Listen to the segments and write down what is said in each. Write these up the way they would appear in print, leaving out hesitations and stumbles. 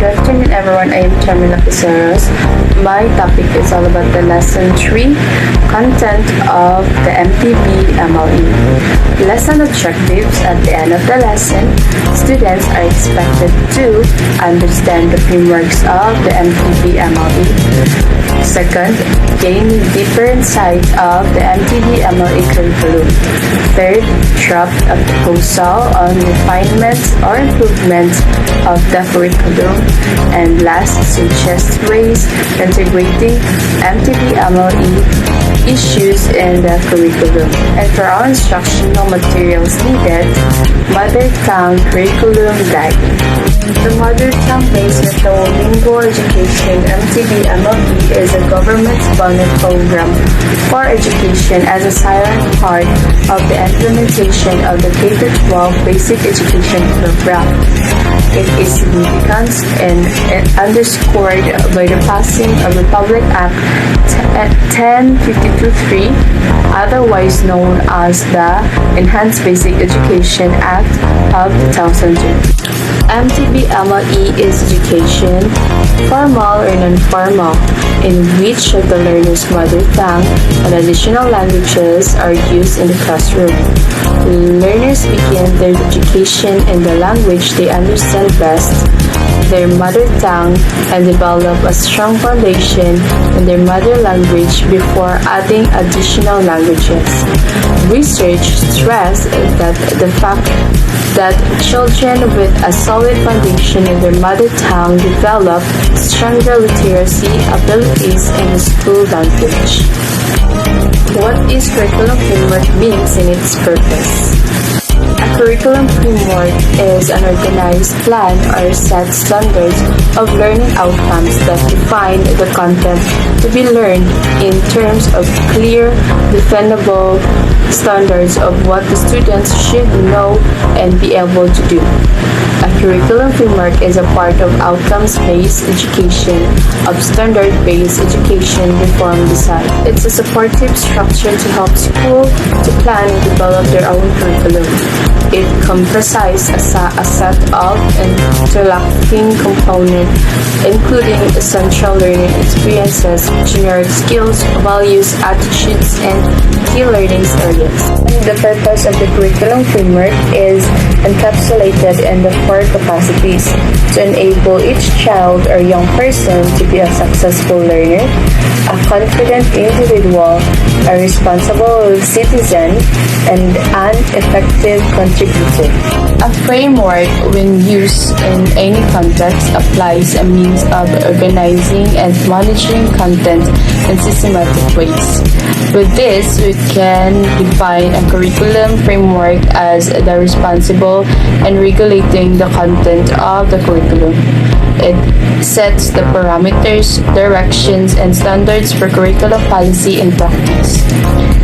Good afternoon, everyone. I am Chamila Pizarros. My topic is all about the lesson 3, content of the MTB MLE. Lesson objectives. At the end of the lesson, students are expected to understand the frameworks of the MTB MLE. Second, gain deeper insight of the MTB MLE curriculum. Third, draft a proposal on refinements or improvements of the curriculum. And last, suggest ways integrating MTB MLE issues in the curriculum. And for all instructional materials needed, Mother Tongue Curriculum Guide. The Mother Tongue-based Multilingual Education MTB MLE is a government-funded program for education as a silent part of the implementation of the K-12 basic education program. It is significant and underscored by the passing of Republic Act 1052-3, otherwise known as the Enhanced Basic Education Act of 2002. MTB MLE is education, formal or non-formal, in which the learner's mother tongue and additional languages are used in the classroom. Learners begin their education in the language they understand best, their mother tongue, and develop a strong foundation in their mother language before adding additional languages. Research stressed that the fact that children with a solid foundation in their mother tongue develop stronger literacy abilities in the school language. What is curriculum framework means and its purpose? A curriculum framework is an organized plan or set standards of learning outcomes that define the content to be learned in terms of clear, definable standards of what the students should know and be able to do. A curriculum framework is a part of outcomes-based education, of standard-based education reform design. It's a supportive structure to help schools to plan and develop their own curriculum. It comprises a set of interlocking components, including essential learning experiences, generic skills, values, attitudes, and key learning areas. The purpose of the curriculum framework is encapsulated in the 4 capacities: to enable each child or young person to be a successful learner, a confident individual, a responsible citizen, and an effective contributor. A framework, when used in any context, applies a means of organizing and managing content in systematic ways. With this, we can define a curriculum framework as the responsible and regulating the content of the curriculum. It sets the parameters, directions, and standards for curriculum policy and practice.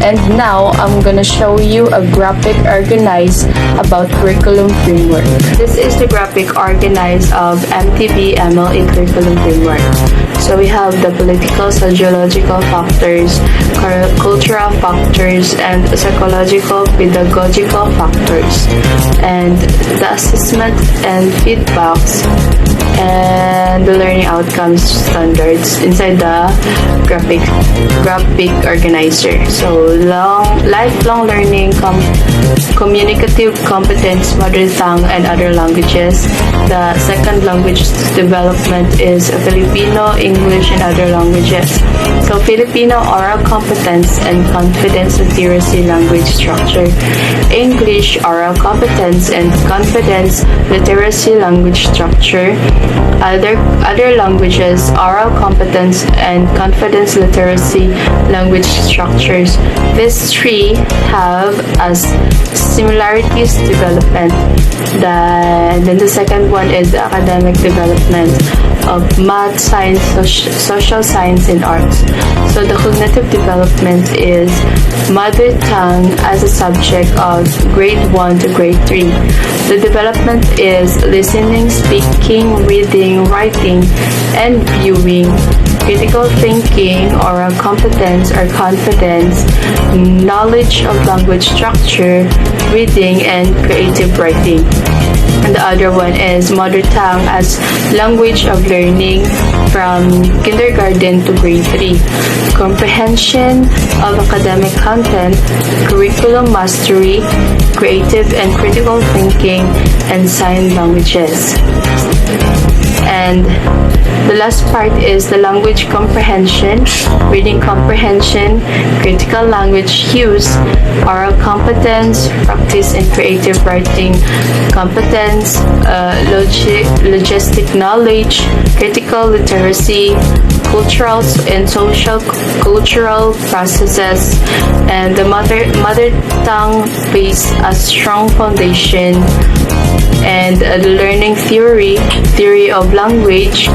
And now, I'm gonna show you a graphic organized about curriculum framework. This is the graphic organized of MTB MLE curriculum framework. So we have the political, sociological factors, cultural factors, and psychological, pedagogical factors, and the assessment and feedbacks, and the learning outcomes standards inside the graphic organizer. So lifelong learning, communicative competence, mother tongue, and other languages. The second language development is Filipino, English, and other languages. So Filipino, oral competence and confidence literacy language structure. English, oral competence and confidence literacy language structure. Other languages, oral competence and confidence literacy language structures. These three have as similarities development. Then the second one is the academic development of math, science, social science, and arts. So the cognitive development is mother tongue as a subject of grade 1 to grade 3. The development is listening, speaking, reading, writing, and viewing. Critical thinking, oral competence or confidence, knowledge of language structure, reading, and creative writing. and the other one is mother tongue as language of learning from kindergarten to grade 3. Comprehension of academic content, curriculum mastery, creative and critical thinking, and sign languages. And the last part is the language comprehension, reading comprehension, critical language use, oral competence, practice in creative writing competence, logistic knowledge, critical literacy, cultural and social cultural processes, and the mother tongue plays a strong foundation, and the learning theory of language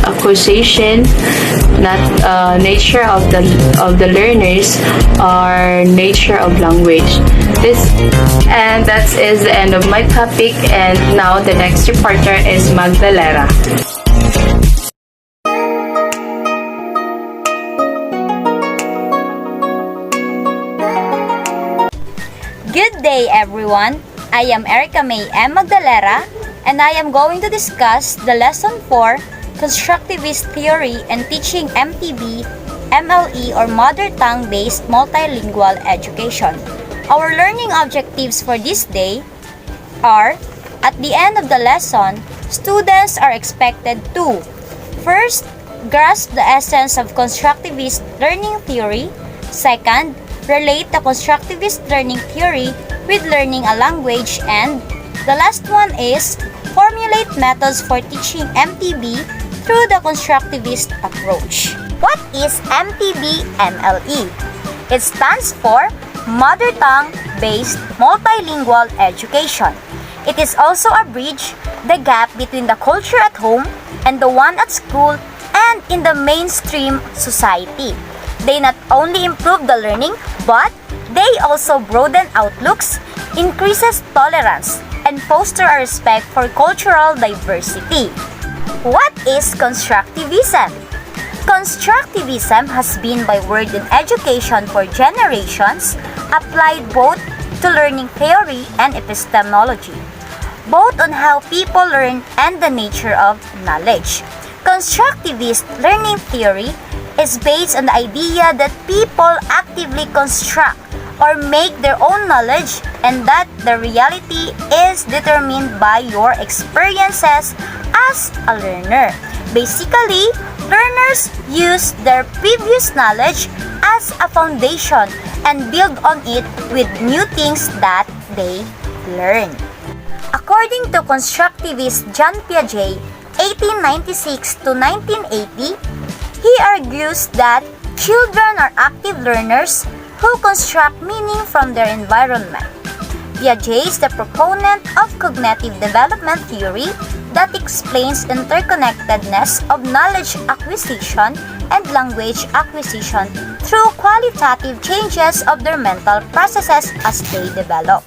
acquisition, not nature of the learners, or nature of language. That is the end of my topic, and now the next reporter is Magdalena. Good day, everyone. I am Erica May M. Magdalena, and I am going to discuss the Lesson 4, Constructivist Theory and Teaching MTB, MLE or Mother Tongue-Based Multilingual Education. Our learning objectives for this day are, at the end of the lesson, students are expected to first, grasp the essence of constructivist learning theory. Second, relate the constructivist learning theory with learning a language, and the last one is formulate methods for teaching MTB through the constructivist approach. What is MTB-MLE? It stands for Mother Tongue-Based Multilingual Education. It is also a bridge the gap between the culture at home and the one at school and in the mainstream society. They not only improve the learning, but they also broaden outlooks, increases tolerance, and foster a respect for cultural diversity. What is constructivism? Constructivism has been byword in education for generations, applied both to learning theory and epistemology, both on how people learn and the nature of knowledge. Constructivist learning theory is based on the idea that people actively construct or make their own knowledge, and that the reality is determined by your experiences as a learner. Basically, learners use their previous knowledge as a foundation and build on it with new things that they learn. According to constructivist Jean Piaget, 1896 to 1980, he argues that children are active learners who construct meaning from their environment. Piaget is the proponent of cognitive development theory that explains interconnectedness of knowledge acquisition and language acquisition through qualitative changes of their mental processes as they develop.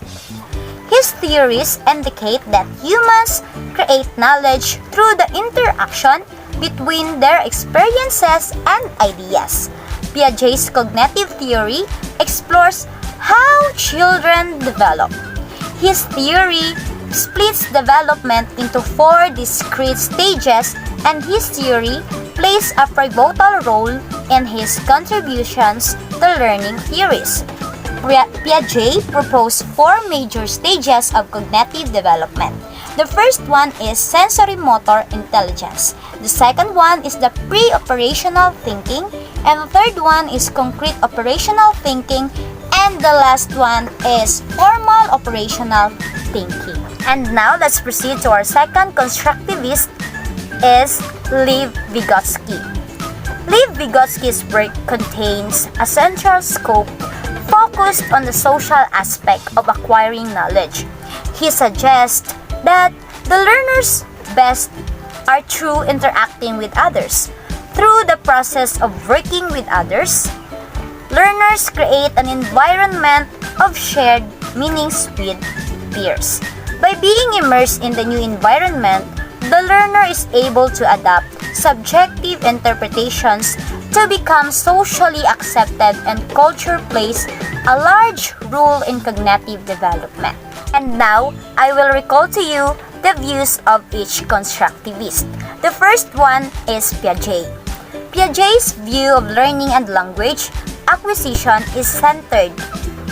His theories indicate that humans create knowledge through the interaction between their experiences and ideas. Piaget's cognitive theory explores how children develop. His theory splits development into 4 discrete stages, and his theory plays a pivotal role in his contributions to learning theories. Piaget proposed 4 major stages of cognitive development. The first one is sensory-motor intelligence. The second one is the pre-operational thinking. And the third one is concrete operational thinking. And the last one is formal operational thinking. And now let's proceed to our second constructivist, is Lev Vygotsky. Lev Vygotsky's work contains a central scope focused on the social aspect of acquiring knowledge. He suggests that the learner's best are through interacting with others. Through the process of working with others, learners create an environment of shared meanings with peers. By being immersed in the new environment, the learner is able to adapt subjective interpretations to become socially accepted, and culture plays a large role in cognitive development. And now, I will recall to you the views of each constructivist. The first one is Piaget. Piaget's view of learning and language acquisition is centered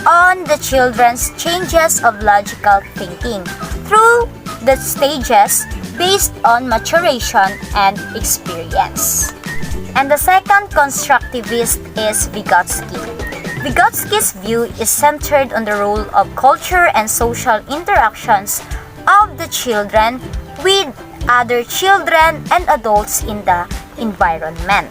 on the children's changes of logical thinking through the stages based on maturation and experience. And the second constructivist is Vygotsky. Vygotsky's view is centered on the role of culture and social interactions of the children with other children and adults in the environment.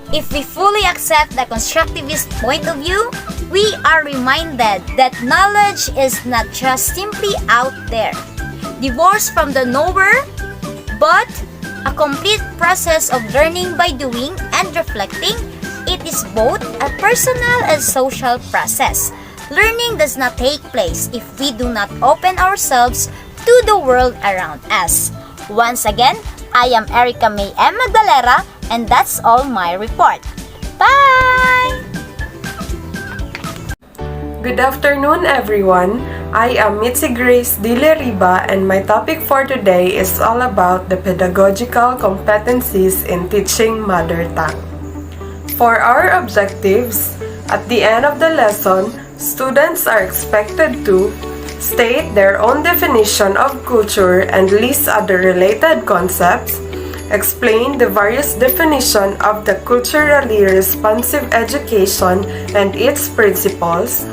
If we fully accept the constructivist point of view, we are reminded that knowledge is not just simply out there, divorced from the knower, but a complete process of learning by doing and reflecting. It is both a personal and social process. Learning does not take place if we do not open ourselves to the world around us. Once again, I am Erica May M. Magdalera, and that's all my report. Bye! Good afternoon, everyone. I am Mitzi Grace Dile-Riba, and my topic for today is all about the pedagogical competencies in teaching mother tongue. For our objectives, at the end of the lesson, students are expected to state their own definition of culture and list other related concepts, explain the various definitions of the culturally responsive education and its principles,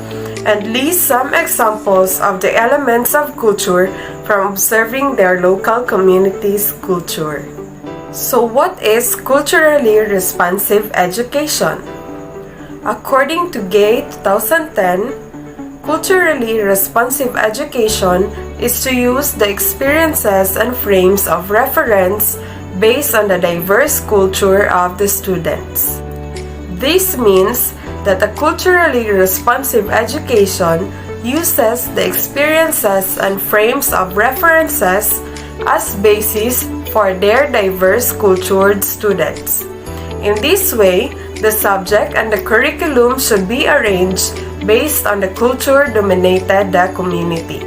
and list some examples of the elements of culture from observing their local community's culture. So what is culturally responsive education? According to Gay 2010, culturally responsive education is to use the experiences and frames of reference based on the diverse culture of the students. This means that a culturally responsive education uses the experiences and frames of references as basis for their diverse cultured students. In this way, the subject and the curriculum should be arranged based on the culture dominated the community.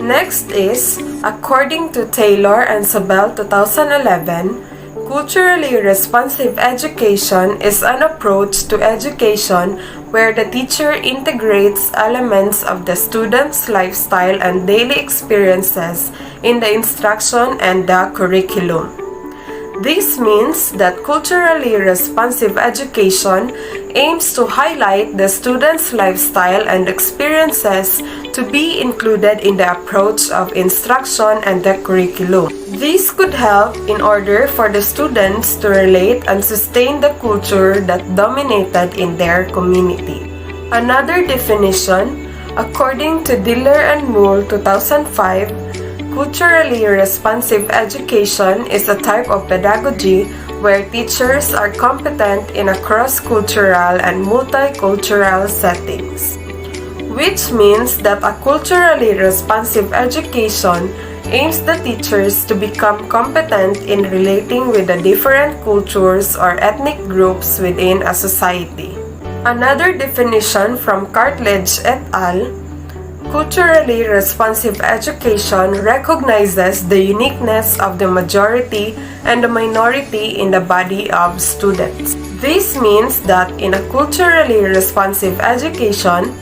Next is, according to Taylor and Sobel 2011, culturally responsive education is an approach to education where the teacher integrates elements of the student's lifestyle and daily experiences in the instruction and the curriculum. This means that culturally responsive education aims to highlight the student's lifestyle and experiences to be included in the approach of instruction and the curriculum. This could help in order for the students to relate and sustain the culture that dominated in their community. Another definition, according to Diller and Moore 2005, culturally responsive education is a type of pedagogy where teachers are competent in a cross-cultural and multicultural settings, which means that a culturally responsive education aims the teachers to become competent in relating with the different cultures or ethnic groups within a society. Another definition from Cartledge et al., culturally responsive education recognizes the uniqueness of the majority and the minority in the body of students. This means that in a culturally responsive education,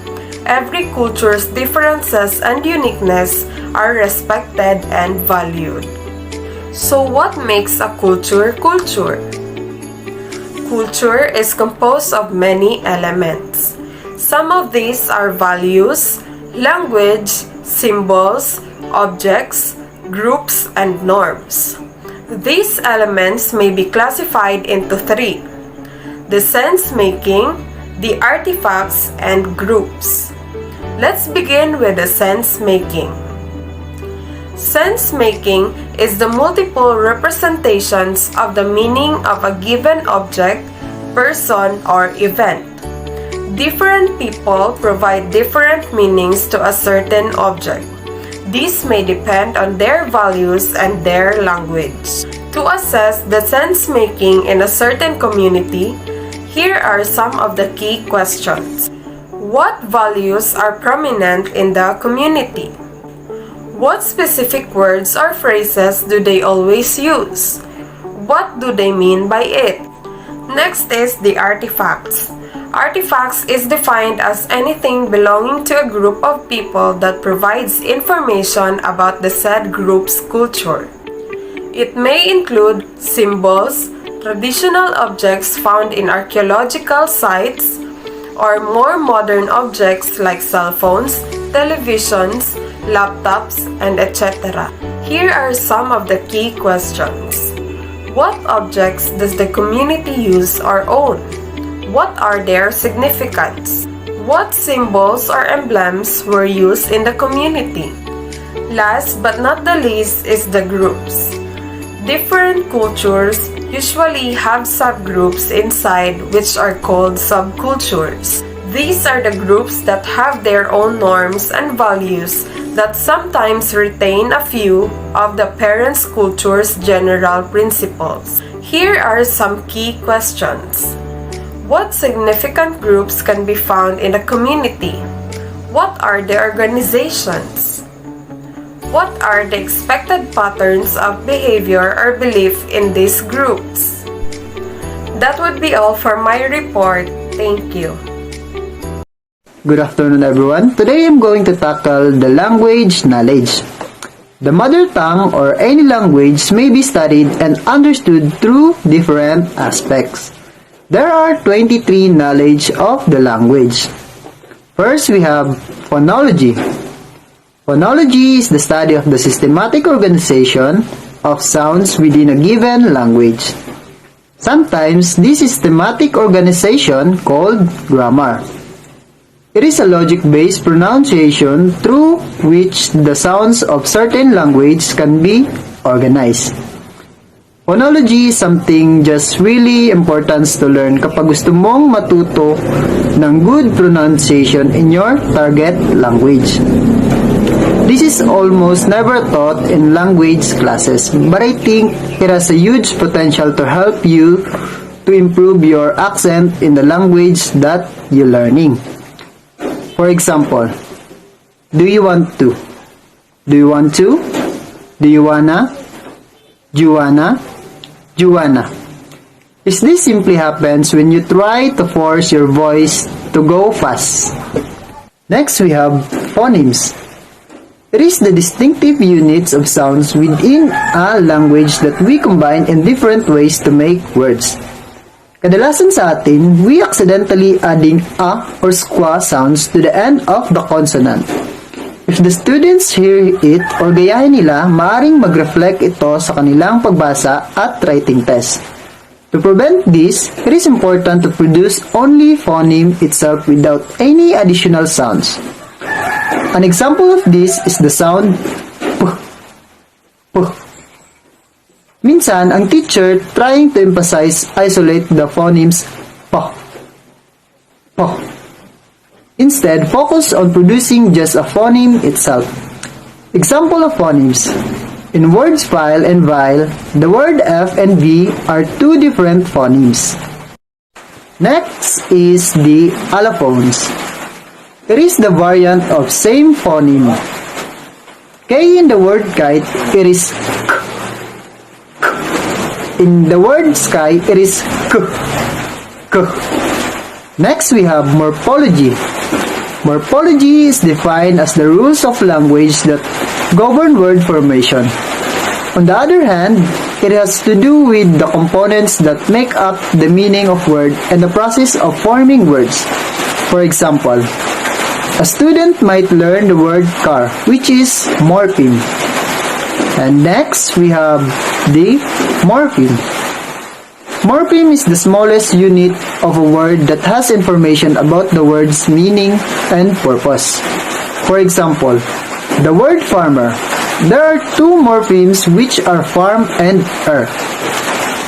every culture's differences and uniqueness are respected and valued. So what makes a culture culture? Culture is composed of many elements. Some of these are values, language, symbols, objects, groups, and norms. These elements may be classified into three: the sense-making, the artifacts, and groups. Let's begin with the sense-making. Sense-making is the multiple representations of the meaning of a given object, person, or event. Different people provide different meanings to a certain object. This may depend on their values and their language. To assess the sense-making in a certain community, here are some of the key questions. What values are prominent in the community? What specific words or phrases do they always use? What do they mean by it? Next is the artifacts. Artifacts is defined as anything belonging to a group of people that provides information about the said group's culture. It may include symbols, traditional objects found in archaeological sites, or more modern objects like cell phones, televisions, laptops, and etc. Here are some of the key questions. What objects does the community use or own? What are their significance? What symbols or emblems were used in the community? Last but not the least is the groups. Different cultures usually have subgroups inside which are called subcultures. These are the groups that have their own norms and values that sometimes retain a few of the parent culture's general principles. Here are some key questions. What significant groups can be found in a community? What are the organizations? What are the expected patterns of behavior or belief in these groups? That would be all for my report. Thank you. Good afternoon, everyone. Today I'm going to tackle the language knowledge. The mother tongue or any language may be studied and understood through different aspects. There are 23 knowledge of the language. First, we have phonology. Phonology is the study of the systematic organization of sounds within a given language. Sometimes, this systematic organization called grammar. It is a logic-based pronunciation through which the sounds of certain language can be organized. Phonology is something just really important to learn kapag gusto mong matuto ng good pronunciation in your target language. This is almost never taught in language classes, but I think it has a huge potential to help you to improve your accent in the language that you're learning. For example, do you want to? Do you want to? Do you wanna? Do you wanna? Do you wanna? This simply happens when you try to force your voice to go fast. Next, we have phonemes. It is the distinctive units of sounds within a language that we combine in different ways to make words. Kadalasan sa atin, we accidentally adding a or squa sounds to the end of the consonant. If the students hear it or gayahin nila, maaring mag-reflect ito sa kanilang pagbasa at writing test. To prevent this, it is important to produce only phoneme itself without any additional sounds. An example of this is the sound p, p. Minsan, ang teacher trying to isolate the phonemes p, p. Instead, focus on producing just a phoneme itself. Example of phonemes. In words file and vile, the word F and V are two different phonemes. Next is the allophones. It is the variant of same phoneme. K in the word kite, it is k. In the word sky, it is k. K. Next, we have morphology. Morphology is defined as the rules of language that govern word formation. On the other hand, it has to do with the components that make up the meaning of word and the process of forming words. For example, a student might learn the word car, which is morpheme. And next, we have the morpheme. Morpheme is the smallest unit of a word that has information about the word's meaning and purpose. For example, the word farmer. There are two morphemes which are farm and er.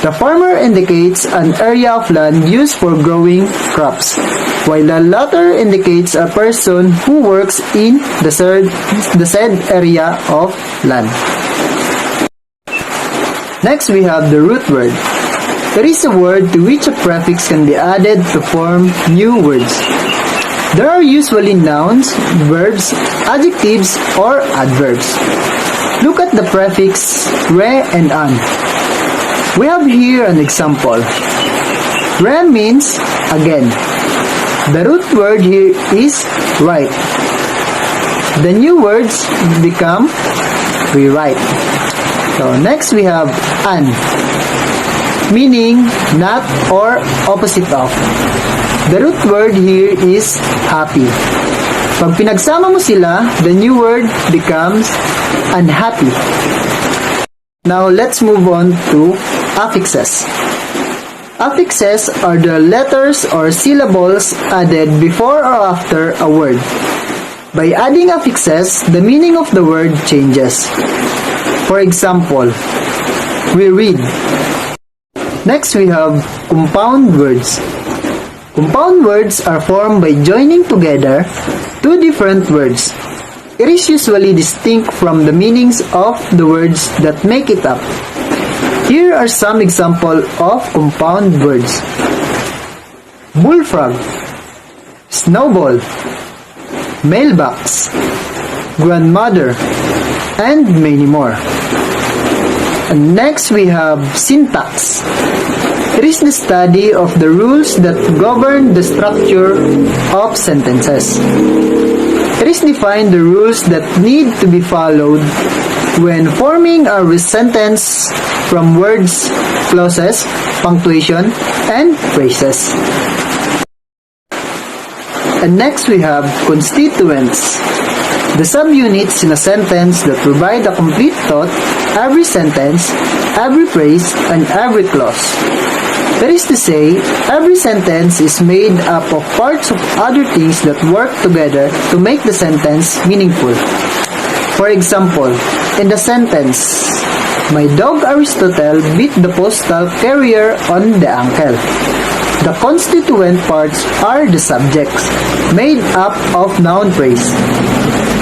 The farmer indicates an area of land used for growing crops, while the latter indicates a person who works in the said area of land. Next, we have the root word. There is a word to which a prefix can be added to form new words. There are usually nouns, verbs, adjectives, or adverbs. Look at the prefix re and an. We have here an example. Re means again. The root word here is write. The new words become rewrite. So next we have an, meaning not or opposite of. The root word here is happy. Pag pinagsama mo sila, the new word becomes unhappy. Now let's move on to affixes. Affixes are the letters or syllables added before or after a word. By adding affixes, the meaning of the word changes. For example, we read. Next we have compound words. Compound words are formed by joining together two different words. It is usually distinct from the meanings of the words that make it up. Here are some examples of compound words. Bullfrog, snowball, mailbox, grandmother, and many more. And next we have syntax. It is the study of the rules that govern the structure of sentences. It is defined the rules that need to be followed when forming a sentence from words, clauses, punctuation, and phrases. And next we have constituents. The subunits in a sentence that provide a complete thought, every sentence, every phrase, and every clause. That is to say, every sentence is made up of parts of other things that work together to make the sentence meaningful. For example, in the sentence, my dog Aristotle beat the postal carrier on the ankle. The constituent parts are the subjects, made up of noun phrase,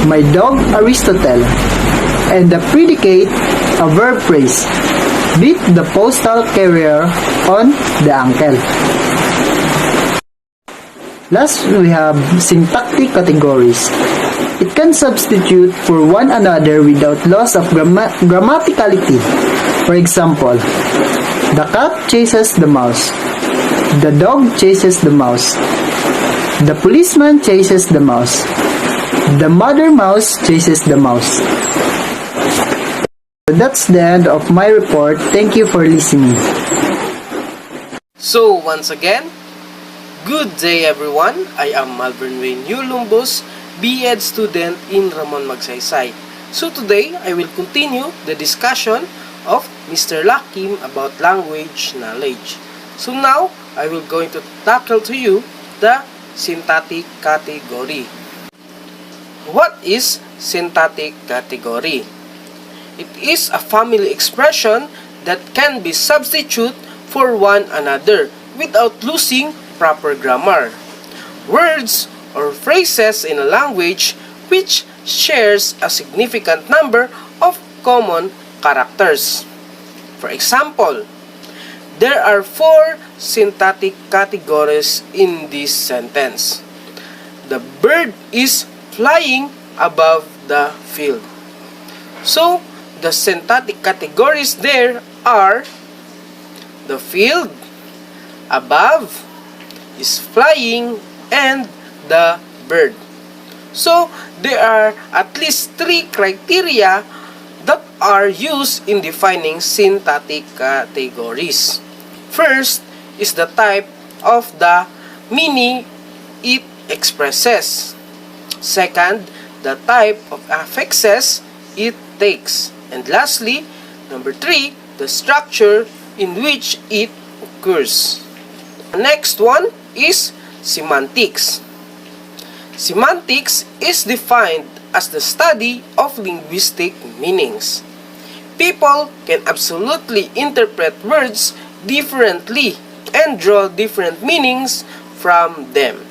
my dog Aristotle, and the predicate, a verb phrase, beat the postal carrier on the ankle. Last, we have syntactic categories. It can substitute for one another without loss of grammaticality. For example, the cat chases the mouse. The dog chases the mouse. The policeman chases the mouse. The mother mouse chases the mouse. That's the end of my report. Thank you for listening. So once again, good day everyone. I am Malvern Wayne Lumbos, B.Ed student in Ramon Magsaysay. So today, I will continue the discussion of Mr. Lakim about language knowledge. So now, I will going to tackle to you the syntactic category. What is syntactic category? It is a family expression that can be substituted for one another without losing proper grammar. Words or phrases in a language which shares a significant number of common characters. For example, there are 4 syntactic categories in this sentence. The bird is flying above the field. So, the syntactic categories there are the field, above, is flying, and the bird. So, there are at least 3 criteria that are used in defining syntactic categories. First is the type of the meaning it expresses. Second, the type of affixes it takes. And lastly, number 3, the structure in which it occurs. The next one is semantics. Semantics is defined as the study of linguistic meanings. People can absolutely interpret words differently and draw different meanings from them.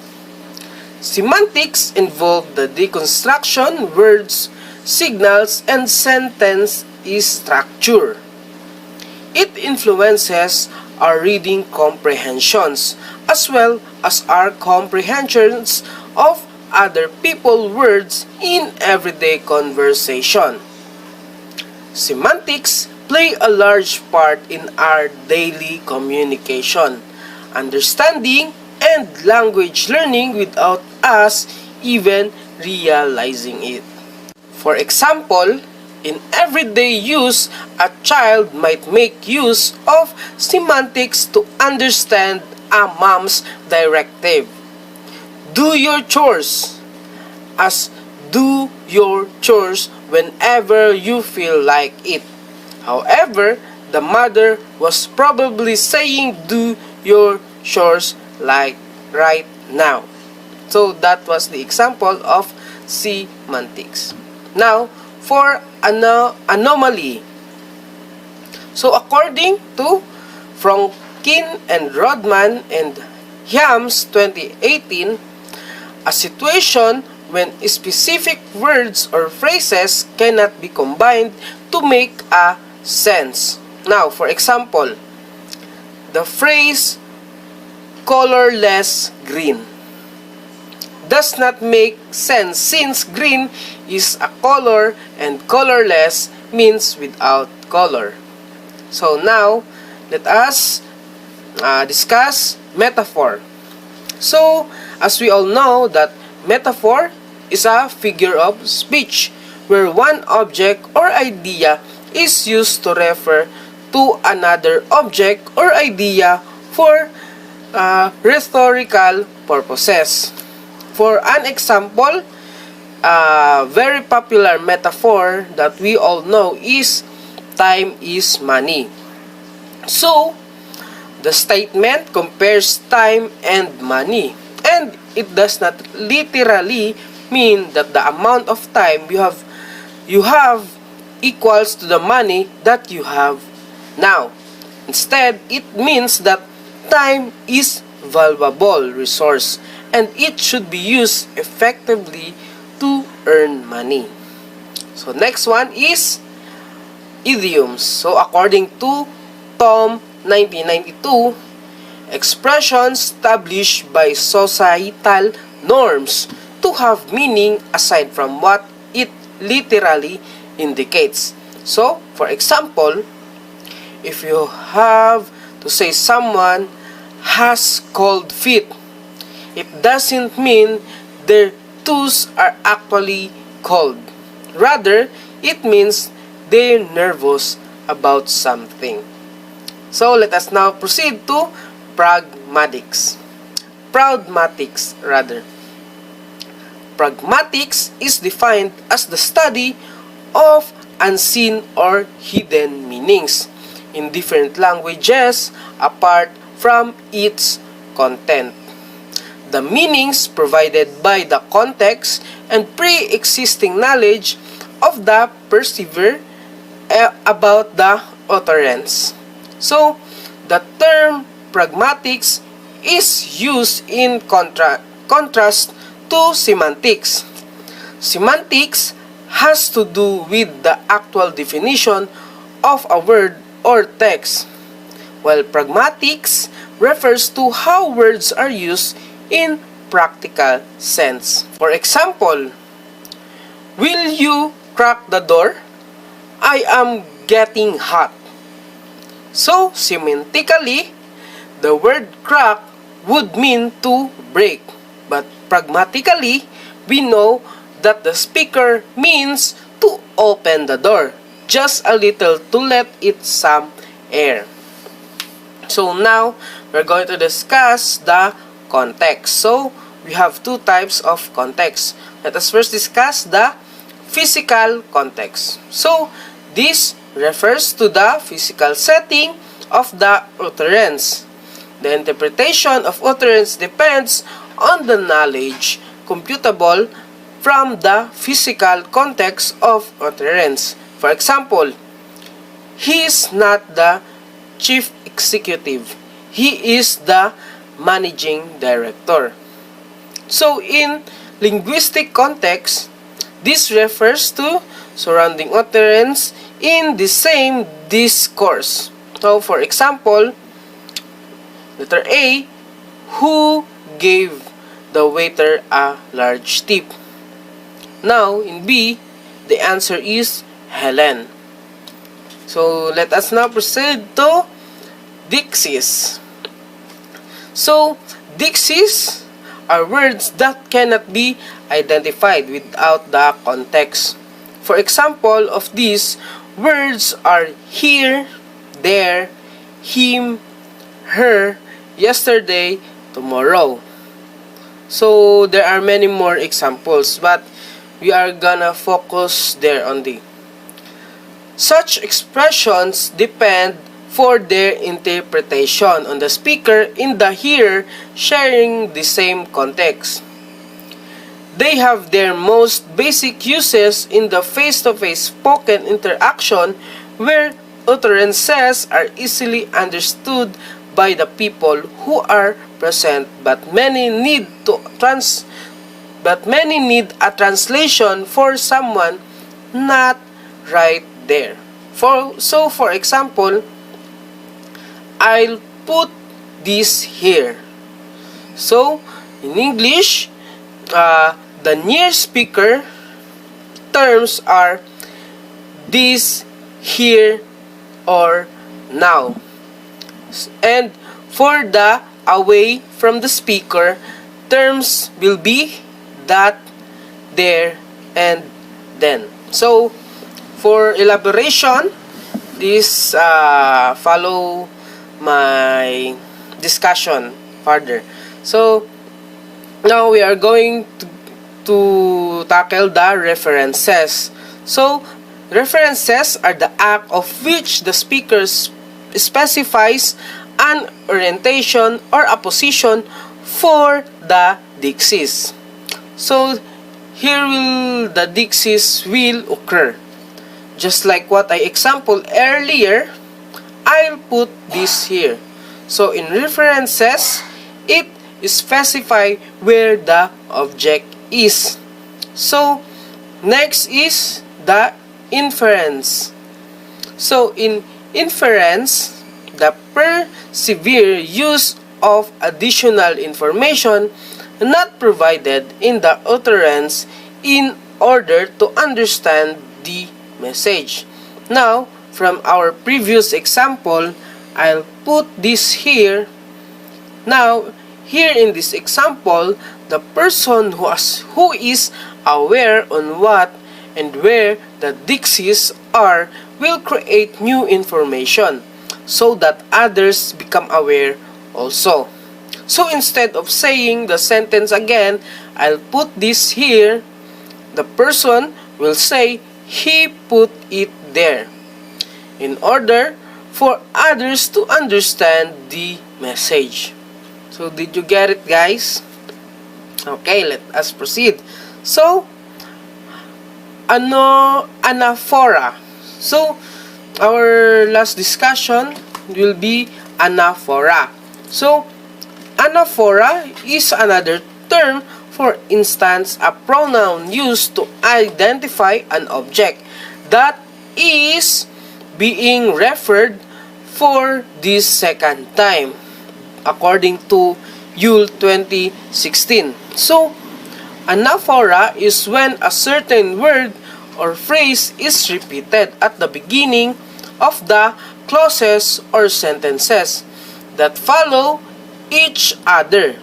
Semantics involve the deconstruction words, signals, and sentence structure. It influences our reading comprehensions as well as our comprehensions of other people words in everyday conversation. Semantics play a large part in our daily communication, understanding, and language learning without us even realizing it. For example, in everyday use, a child might make use of semantics to understand a mom's directive. Do your chores as do your chores whenever you feel like it. However, the mother was probably saying do your chores like right now. So that was the example of semantics. Now, for anomaly. So according to Franklin and Rodman and Hyams 2018, a situation when specific words or phrases cannot be combined to make a sense. Now, for example, the phrase colorless green does not make sense since green is a color and colorless means without color. So now, let us discuss metaphor. So, as we all know that metaphor is a figure of speech where one object or idea is used to refer to another object or idea for rhetorical purposes. For an example, a very popular metaphor that we all know is time is money. So, the statement compares time and money, and it does not literally mean that the amount of time you have equals to the money that you have now. Instead, it means that time is valuable resource and it should be used effectively to earn money. So next one is idioms. So according to Tom 1992, expressions established by societal norms to have meaning aside from what it literally indicates. So, for example, if you have to say someone has cold feet, it doesn't mean their toes are actually cold. Rather, it means they're nervous about something. So, let us now proceed to pragmatics. Pragmatics is defined as the study of unseen or hidden meanings in different languages apart from its content. The meanings provided by the context and pre-existing knowledge of the perceiver about the utterance. So, the term pragmatics is used in contrast to semantics. Semantics has to do with the actual definition of a word or text, while pragmatics refers to how words are used in practical sense. For example, will you crack the door? I am getting hot. So, semantically, the word crack would mean to break. But pragmatically, we know that the speaker means to open the door just a little to let it some air. So now, we're going to discuss the context. So, we have two types of context. Let us first discuss the physical context. So, this refers to the physical setting of the utterance. The interpretation of utterance depends on the knowledge computable from the physical context of utterance. For example, he is not the chief executive. He is the managing director. So, in linguistic context, this refers to surrounding utterance in the same discourse. So, for example, letter A, who gave the waiter a large tip. Now, in B, the answer is Helen. So, let us now proceed to Dixis. So, Dixis are words that cannot be identified without the context. For example of these words are here, there, him, her, yesterday, tomorrow. So, there are many more examples, but we are gonna focus there only. Such expressions depend for their interpretation on the speaker in the hearer sharing the same context. They have their most basic uses in the face-to-face spoken interaction where utterances are easily understood by the people who are present, but many need a translation for someone not right there. For example, I'll put this here. So, in English, the near speaker terms are this, here, or now. And for the away from the speaker, terms will be that, there, and then. So, for elaboration, this follow my discussion further. So, now we are going to tackle the references. So, references are the act of which the speaker specifies an orientation or a position for the Dixis. So, here the Dixis will occur. Just like what I exampled earlier, I'll put this here. So, in references, it specify where the object is. So, next is the inference. So, in inference, the persevere use of additional information not provided in the utterance in order to understand the message. Now, from our previous example, I'll put this here. Now, here in this example, the person who is aware on what and where the Dixis are will create new information so that others become aware also. So instead of saying the sentence again, I'll put this here. The person will say, he put it there, in order for others to understand the message. So did you get it, guys? Okay, let us proceed. So, anaphora. So, our last discussion will be anaphora. So, anaphora is another term, for instance, a pronoun used to identify an object that is being referred for this second time, according to Yule 2016. So, anaphora is when a certain word or phrase is repeated at the beginning of the clauses or sentences that follow each other.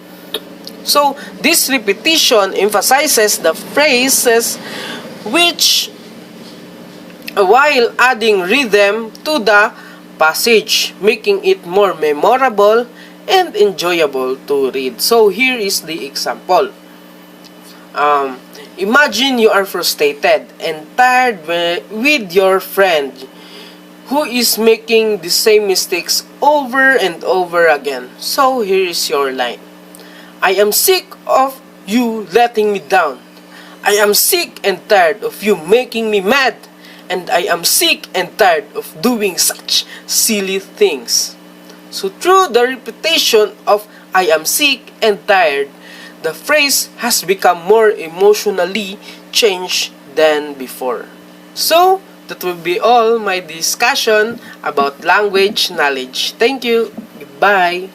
So, this repetition emphasizes the phrases which, while adding rhythm to the passage, making it more memorable and enjoyable to read. So, here is the example. Imagine you are frustrated and tired with your friend who is making the same mistakes over and over again. So, here is your line. I am sick of you letting me down. I am sick and tired of you making me mad. And I am sick and tired of doing such silly things. So through the repetition of I am sick and tired, the phrase has become more emotionally changed than before. So, that will be all my discussion about language knowledge. Thank you. Goodbye.